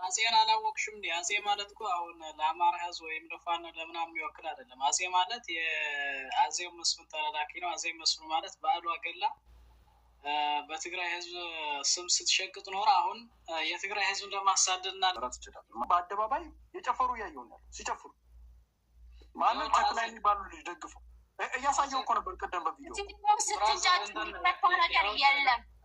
አጼን አላወቅሽም እንዴ? አጼ ማለት እኮ አሁን ለአማራ ህዝብ ወይም ለፋኖ ለምናምን የሚወክል አይደለም። አጼ ማለት የአጼው መስፍን ተላላኪ ነው። አጼ መስፍን ማለት በአድዋ ገላ በትግራይ ህዝብ ስም ስትሸቅጥ ኖር አሁን የትግራይ ህዝብ ለማሳደድና በአደባባይ የጨፈሩ እያየሁኛል ሲጨፍሩ ማለት ተክላይ የሚባሉ ልጅ ደግፈው እያሳየው እኮ ነበር ቅድም በቪዲዮ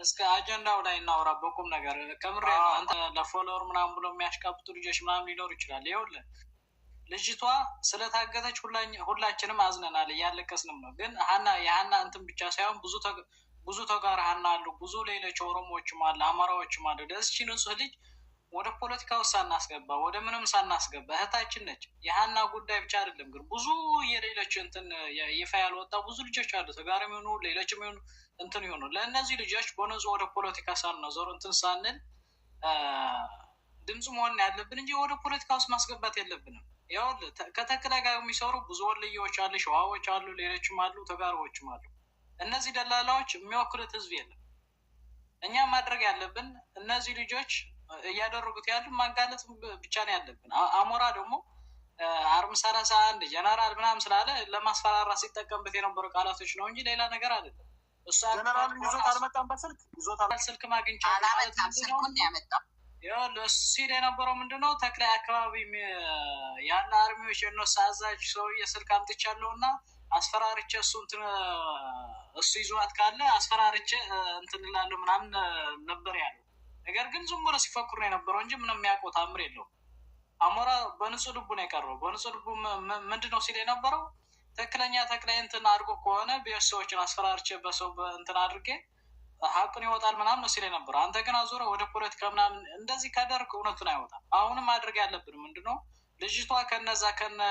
እስከ አጀንዳው ላይ እናውራ በቁም ነገር ከምሬ አንተ ለፎሎወር ምናምን ብሎ የሚያሽቃብጡ ልጆች ምናምን ሊኖሩ ይችላል። ይኸውልህ ልጅቷ ስለታገተች ሁላችንም አዝነናል፣ እያለቀስንም ነው። ግን የሀና እንትን ብቻ ሳይሆን ብዙ ተጋር ሀና አሉ፣ ብዙ ሌሎች ኦሮሞዎችም አሉ፣ አማራዎችም አሉ። ለዚች ንጹህ ልጅ ወደ ፖለቲካው ሳናስገባ ወደ ምንም ሳናስገባ እህታችን ነች። የሀና ጉዳይ ብቻ አይደለም ግን ብዙ የሌሎች እንትን ይፋ ያልወጣ ብዙ ልጆች አሉ፣ ተጋር የሚሆኑ ሌሎችም የሚሆኑ እንትን ይሆኑ። ለእነዚህ ልጆች በነጹ ወደ ፖለቲካ ሳንዞር እንትን ሳንል ድምፅ መሆን ያለብን እንጂ ወደ ፖለቲካ ውስጥ ማስገባት የለብንም። ይኸውልህ ከተክለ ጋር የሚሰሩ ብዙ ወልዮች አሉ፣ ሸዋዎች አሉ፣ ሌሎችም አሉ፣ ተጋሮዎችም አሉ። እነዚህ ደላላዎች የሚወክሉት ህዝብ የለም። እኛ ማድረግ ያለብን እነዚህ ልጆች እያደረጉት ያሉ ማጋለጥ ብቻ ነው ያለብን። አሞራ ደግሞ አርም 31 ጀነራል ምናምን ስላለ ለማስፈራራት ሲጠቀምበት የነበሩ ቃላቶች ነው እንጂ ሌላ ነገር አይደለም። ጀነራል ይዞት አልመጣም። ስልክ ማግኘት ሲል የነበረው ምንድነው ተክላይ አካባቢ ያለ አርሚዎች የነሱ አዛዥ ሰውዬ ስልክ አምጥቻለሁ እና አስፈራርቼ እሱ ይዟት ካለ አስፈራርቼ እንትን እላለሁ ምናምን ነበር ያለው። ነገር ግን ዝም ብሎ ሲፈክሩ ነው የነበረው እንጂ ምንም የሚያውቀው ታምር የለውም። አሞራ በንጹህ ልቡ ነው የቀረው። በንጹህ ልቡ ምንድነው ሲል የነበረው ትክክለኛ ተክላይ እንትን አድርጎ ከሆነ ቤተሰቦችን አስፈራርቼ በሰው እንትን አድርጌ ሀቁን ይወጣል ምናምን ሲል የነበረው። አንተ ግን አዞረ ወደ ፖለቲካ ምናምን እንደዚህ ካደርግ እውነቱን አይወጣም። አሁንም ማድረግ ያለብን ምንድነው ልጅቷ ከነዛ ከነ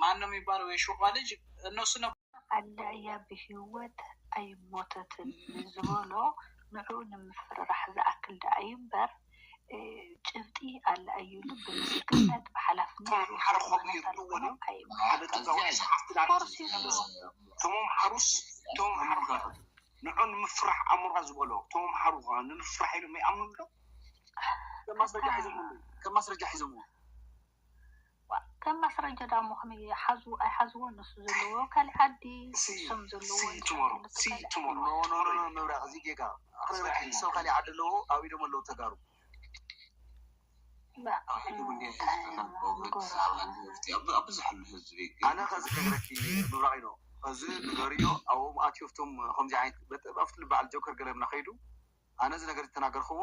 ማነው የሚባለው የሾፋ ልጅ እነሱ ነው አላያ ብህይወት አይሞተትን ዝበሎ ንዑ ንምፍርራሕ ዝኣክል ዳ እምበር ጭብጢ አለ አይሉ በምስክርነት በኃላፊነት ቶሞም ሓሩስ ንዑን ምፍራሕ ኣምራ ዝበሎ ቶም ሓሩኻ ንምፍራሕ ኢሎም ይኣምኑ ዶ ከም ማስረጃ ሒዞምዎ ከም ማስረጃ ዳሞ ከመይ ኣይሓዝዎ እነሱ ዘለዎ ካልእ ዓዲ ሶም ዘለዎ ትሞሮ መብራቅ እዚ ጌጋ ሰው ካልእ ዓዲ ኣለዎ ኣብ ኢዶም ኣለዉ ተጋሩ ኣነ ከዚ ከግረኪ ምብራቅ ኢኖ እዚ ንገርዮ ኣብኦም ኣትዮፍቶም ከምዚ ዓይነት ኣብቲ በዓል ጆከር ገለምና ከይዱ ኣነ እዚ ነገር ዝተናገርክዎ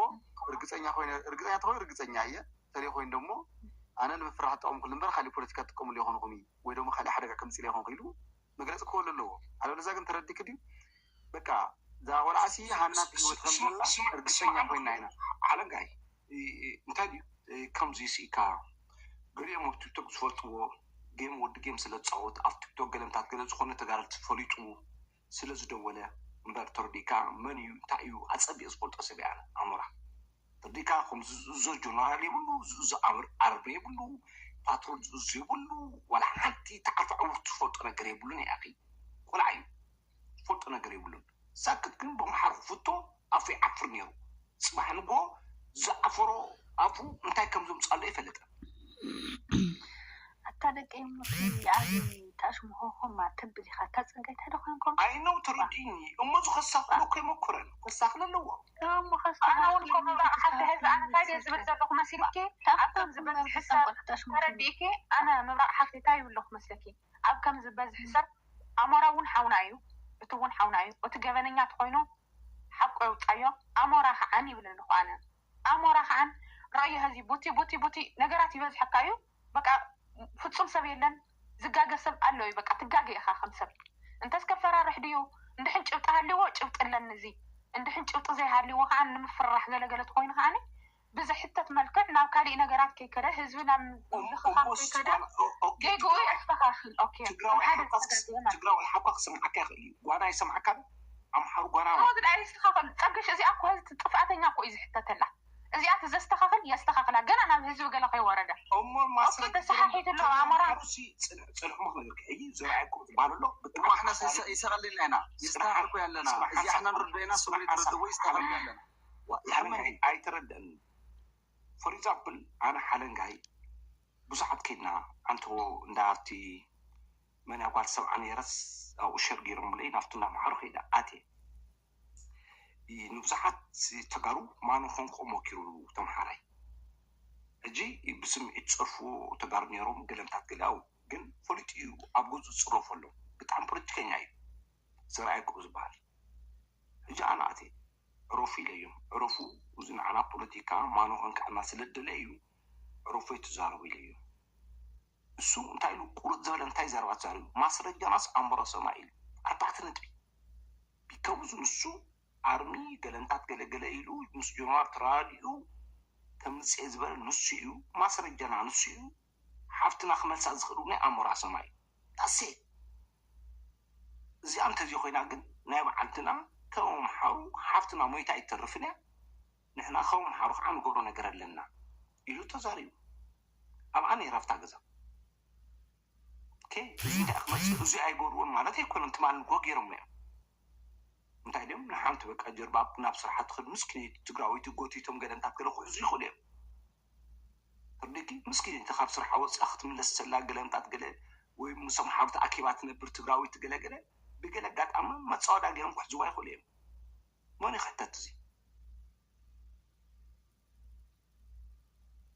እርግፀኛ ተኮይኑ እርግፀኛ እየ ተለይ ኮይኑ ደሞ ኣነ ንምፍራሕ ጠቅሙ ክል እምበር ካሊእ ፖለቲካ ጥቀሙሉ ይኮንኩም እዩ ወይ ደሞ ካሊእ ሓደጋ ከምፅል ይኮን ክኢሉ መግለፂ ክህሉ ኣለዎ። ኣለበለዛ ግን ተረዲክ ድዩ በቃ እዛ ቆልዓሲ ሃና ብሂወት ከምዘላ እርግፀኛ ኮይና ኢና ዓለንጋይ እንታይ ድዩ ከምዚ ሲኢካ ገሊኦም ኣብ ቲክቶክ ዝፈልጥዎ ጌም ወዲ ጌም ስለዝፃወት ኣብ ቲክቶክ ገለምታት ገለ ዝኾነ ተጋረልቲ ፈሊጡ ስለዝደወለ እምበር ተረዲካ መን እዩ እንታይ እዩ ኣፀቢቅ ዝፈልጦ ሰብ እያ ኣሞራ ተረዲካ ከምዚ ጆርናል የብሉ ዓርቢ የብሉ ፓትሮል ዝእዙ የብሉ ዋላ ሓንቲ ተዓርፊ ዕውርት ዝፈልጦ ነገር የብሉን እያ ቆልዓ እዩ ዝፈልጦ ነገር የብሉን ሳክት ግን ብምሓር ፍቶ ኣፉ ይዓፍር ነይሩ ፅባሕ ንጎ ዝዓፈሮ ኣፉ እንታይ ከም ዘምፃሎ ይፈለጠ ኣታደቀይ ሙስሊም ታሽሙሆም ማተብል ኢኻ ታፀንቀይ ተደኾንኩም ኣይነው ተረዲኒ እሞ ዝኸሳኽሎ ከይመኮረን ከሳኽለ ኣለዎ እሞ ከሳኽለውን ከምዛ ሓንቲ ህዝቢ ኣነ ታዲየ ዝብል ዘለኹ መሲልኬ ኣብቶም ዝበዝሕ ሰብ ተረዲእኬ ኣነ ምብራቕ ሓፍቲታ ይብለኹ መስለኪ ኣብ ከም ዝበዝሕ ሰብ ኣሞራ እውን ሓውና እዩ እቲ እውን ሓውና እዩ እቲ ገበነኛ ትኮይኑ ሓቆ የውፃዮ ኣሞራ ከዓን ይብል ኣለኹ ኣነ ኣሞራ ከዓን ረእዮ ህዚ ቡቲ ነገራት ይበዝሐካ እዩ በቃ ፍጹም ሰብ የለን ዝጋገ ሰብ ኣሎ እዩ በቃ ትጋገ ኢኻ ከም ሰብ እንተስከፈራርሕ ድዩ እንድሕን ጭብጢ ሃልይዎ ጭብጢ ኣለኒ እዚ እንድሕን ጭብጢ ዘይሃልይዎ ከዓ ንምፍራሕ ገለገለት ኮይኑ ከዓኒ ብዝሕተት መልክዕ ናብ ካሊእ ነገራት ከይከደ ህዝቢ ናብ ምልክኻብ ከይከደ ገይግኡ ይስተኻኽል ትግራዋይ ሓኳ ክሰምዓካ ይኽእል እዩ ጓና ይሰምዓካ ኣምሓሩ ጓና ግን ኣይስተኻኽል ፀግሽ እዚኣ እኮ ህዝቢ ጥፍኣተኛ እኮ እዩ ዝሕተተላ እዚኣ ተዘስተኻኽል የስተኻኽላ ገና ናብ ህዝቢ ገለ ከይወረደ ተሰሓሒት ኣሎ ኣሞራ ፅንሕሞ ክነገርክ እዩ ዘብዓይኩም ዝበሃል ኣሎ ብጥማ ሕና ይሰቐልና ኢና ይስተኻኽልኩ ያለና እዚኣ ሕና ንርዶ ኢና ሰብሪ ትረድዎ ይስተኻኽል ያለና ኣይትረድአኒ for example أنا حالا جاي بزعت كنا أنتو ندارتي من أقوال سبعة يرس أو شرقيرهم لي نفتنا معروف إذا أتي نبزعت تجارو ما نخون قومو كيرو تمحاري أجي بسم يتصرفوا تجار نيرهم قلم تاكلاو جن فلتيو أبوز تصرف له بتعم بوليتيكا يعني سرعي كوز بال أجي أنا أتي روفي ليهم روفو وزن أنا بوليتيكا ما نخون كأنا سلد ليهم روفي تجارو ليهم السوق انتاي له قرط زبل انتاي زربات زاريو ماسرجا ناس أمبرا سمايل أربعة نتبي بيكوزو السوق أرمي قلنتات قل إلو نص جمار تراديو كمس إزبال نصيو ماسرجا نصيو حفتنا خمس ساعات خلوني أمبرا سمايل تاسي زي أنت زي خوينا قل نايب عندنا كوم حارو حفتنا مويتا يترفنا نحنا خوم حارو عن قرونا قرر لنا إلو تزاريو أم أنا رفت عجزة اوكي انت اخمس زي اي غورون معناتها يكون انت مع الغوغيرم يعني انت اليوم نحنت بقى جرباب نفس راح تدخل مسكين تقراوي تقوتيتهم قال انت تقرا زي خليم تبديكي مسكين انت خاف صراحه وص اخت من السلا قال انت تقول ومسم حابت اكيبات نبر تقراوي تقلقله بقلقات اما ما تصود عليهم كحزوا خليم ماني خطت زي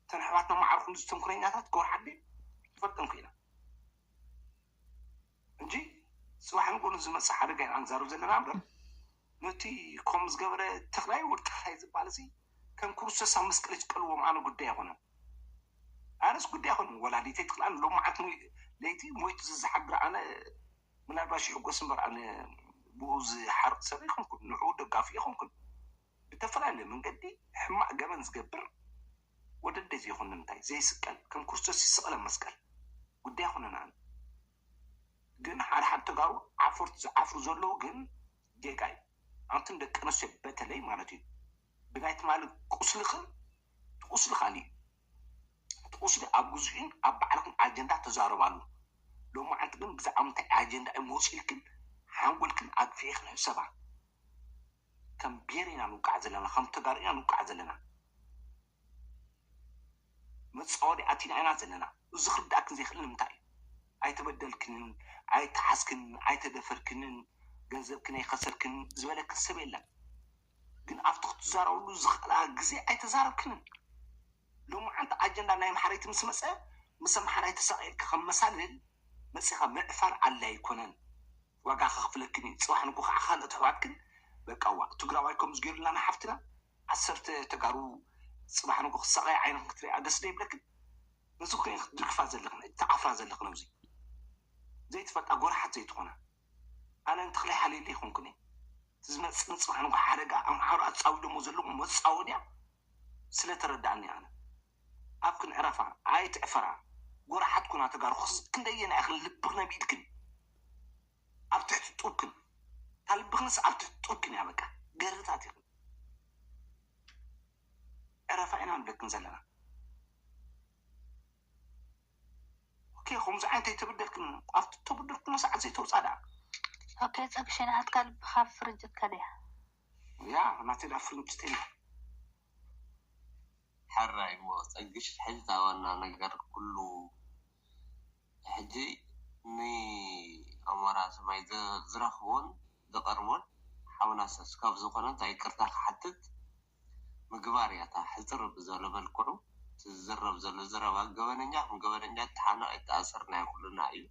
تنحواتنا ما عرفوا نستم كريناتات كور حدي فطن كينا انجي صباح نقول زي ما صح رجع عن زارو زلنا نبر نتي كومز قبل تخلاي والتخلاي زبالسي كان كورس سامس كلش قلوه معنا قد ياخونه أنا قد ياخون ولا ديتي تخلان لو معتني ليتي مويت زحق أنا من الباش يقسم بر أنا بوز حرق سريخهم كن نعود قافيهم كن بتفرع من قدي حما جبن زقبر ودد زي يخون نمتاي زي سكال كان كورس سيسقل مسكال قد ياخون أنا جن حتى قالوا عفر زلوا جن جاي أنتم دك ناس بتلي مالتي بنايت مال قصلخ علي قصلي أبوزين أبعلكم أجندة تزاربانو لو ما عندكم بزعمت أجندة موسيقى حاولكم أكفيخنا سبعة كم بيرنا نوقع زلنا خم تجارنا نوقع زلنا متصوري أتينا أنا زلنا وزخر داك زي خلنا متاعي أي تبدلكن أي تحسكن أي تدفركن جنزبكن أي خسركن زبالك السبيلة جن أفتح تزارو لزخلا جزء أي تزاركن لو ما عند أجندة نايم حريت مسم حريت سايك خمسان مسخة معفر على يكونن وقع خفلكني صراحة نكو خالد تحواتكن بقوا تقراوايكم زغير لنا حفتنا عسرت تقارو صراحة نكو خصاي عين كتري ادس دي بلكن نسوكين دكفا زلخنا تعفا زلخنا وزي زي تفت اغور حتى يتخونا انا نتخلي حالي لي خونكني تزمت صراحة نكو حرقة ام حرقة تصاودو مزلو متصاوديا سلا تردعني انا أبكن عرفة عايت عفرة قرا حتكون تقارو خص كندينا أخل لبغنا بيدكن أبتحت تطوكن هالبغنا سأبتحت تطوكن يا بكا قررتاتي عرفة أنا بدك نزلنا أوكي خمس عين تبدلكن تبدلكن ساعة زي توصادا أوكي تأكشنا هتكلب بخاف رجت كليها يا أنا تلا فرنجتين حرة موت أجيش حجت وانا نقدر كله حجي ني أمارة سماي زرخون دقرون حاونا سكاف زقنا تاي كرتا حتت مقباريا تا حزر بزول بالكرو تزرب زول زرب قبننيا تحانا اتأثرنا كلنا أيو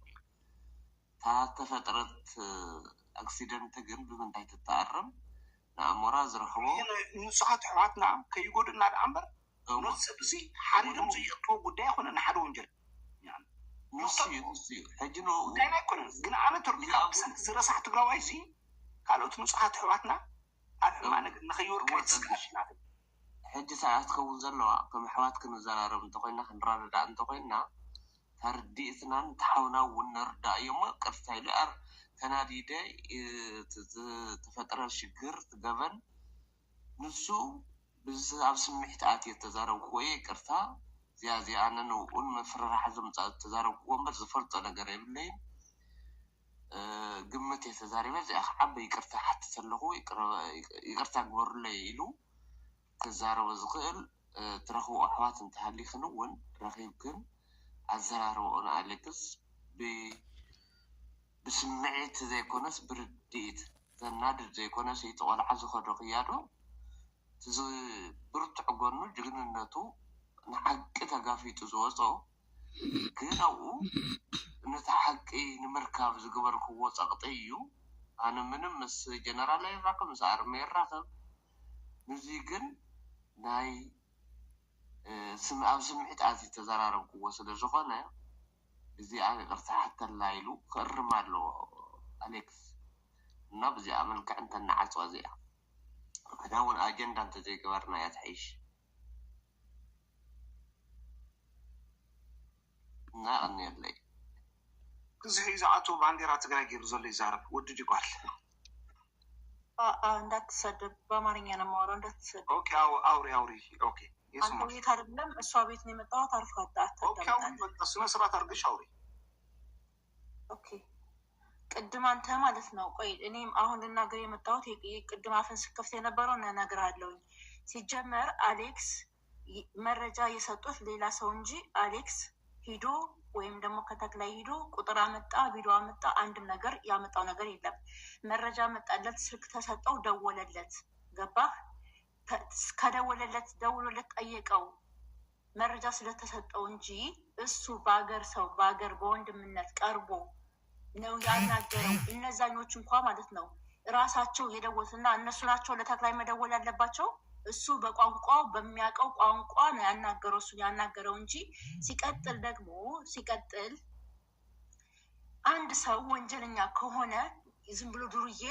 تا تفترت أكسيدنت جن بمنتهي تتأرم نأمارة زرخون نصحت حواتنا كي يقولنا الأمر نص بزي حريرم زي يطلو قداي خونا نحدو ونجل يعني نصي حجنو دايما يكون قنا أنا تربية بس زي رصح تقراواي زي قالوا تنصحات حواتنا ما نخيور كايتسكاش حج ساعات كون زلوا كم حواتك نزارم تقولنا خنران دا أنت قلنا تردي اثنان تحاونا ونردا يوم قرتاي لأر تنادي داي تفتر الشجر تقبل نسو بس سمحت آتي تزارو كوي كرتا زي أنا نقول مفرر حزم تزارو كوي بس فرط أنا قريب لي قمتي تزاري بس أخ يكرتا حتى تلقو يكرتا قبر لي إلو تزارو زقل ترخو أحوات انتهالي خنون رخيبكن أزرارو أنا أليكس بسمعت زي كونس برديت زنادر زي كونس يتقال عزو خدقيادو تزي برتع قونو جغنناتو نحق تقافي تزوزو كناو نتحقي نمركاب زقبر قوة أقطيو أنا منم مس جنرال يراكم مس أرمي يراكم نزيقن ناي سمعت عزي تزرارم قوة سلجوغانا بزي أنا ارتحت اللايلو كرمالو أليكس نبزي أمن كأنت النعاس وزيها كداون أجندة أنت زي قبرنا يتعيش نا أني اللي كزي إذا عطوا بانديرا تقاقي رزولي زارب ودو جيقوال እንዳት ተሰደብ በአማርኛ ነው የማወራው እንዳትሰደብ ኦኬ አውሪ ኦኬ አንተ ቤት አይደለም እሷ ቤት ነው የመጣሁት አርፋ ኦኬ አሁን በቃ ስነ ስርዓት አድርገሽ አውሪ ኦኬ ቅድም አንተ ማለት ነው ቆይ እኔም አሁን ልናገር የመጣሁት ቅድም አፈን ስከፍት የነበረው እነግርሃለሁኝ ሲጀመር አሌክስ መረጃ የሰጡት ሌላ ሰው እንጂ አሌክስ ሂዶ ወይም ደግሞ ከተክላይ ሂዶ ቁጥር አመጣ ቪዲዮ አመጣ አንድም ነገር ያመጣው ነገር የለም መረጃ መጣለት ስልክ ተሰጠው ደወለለት ገባህ ከደወለለት ደውሎለት ጠየቀው መረጃ ስለተሰጠው እንጂ እሱ ባገር ሰው ባገር በወንድምነት ቀርቦ ነው ያናገረው እነዛኞች እንኳን ማለት ነው ራሳቸው የደወሉትና እነሱ ናቸው ለተክላይ መደወል ያለባቸው እሱ በቋንቋው በሚያቀው ቋንቋ ነው ያናገረው እሱ ያናገረው እንጂ ሲቀጥል አንድ ሰው ወንጀለኛ ከሆነ ዝም ብሎ ዱርዬ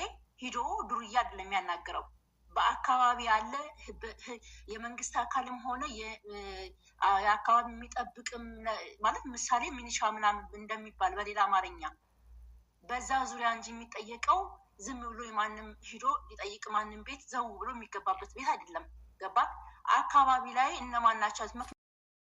ሂዶ ዱርዬ አይደለም ያናገረው በአካባቢ ያለ የመንግስት አካልም ሆነ የአካባቢ የሚጠብቅም ማለት ምሳሌ ሚኒሻ ምናምን እንደሚባል በሌላ አማርኛ በዛ ዙሪያ እንጂ የሚጠየቀው ዝም ብሎ የማንም ሂዶ ሊጠይቅ ማንም ቤት ዘው ብሎ የሚገባበት ቤት አይደለም ገባ አካባቢ ላይ እነማን ናቸው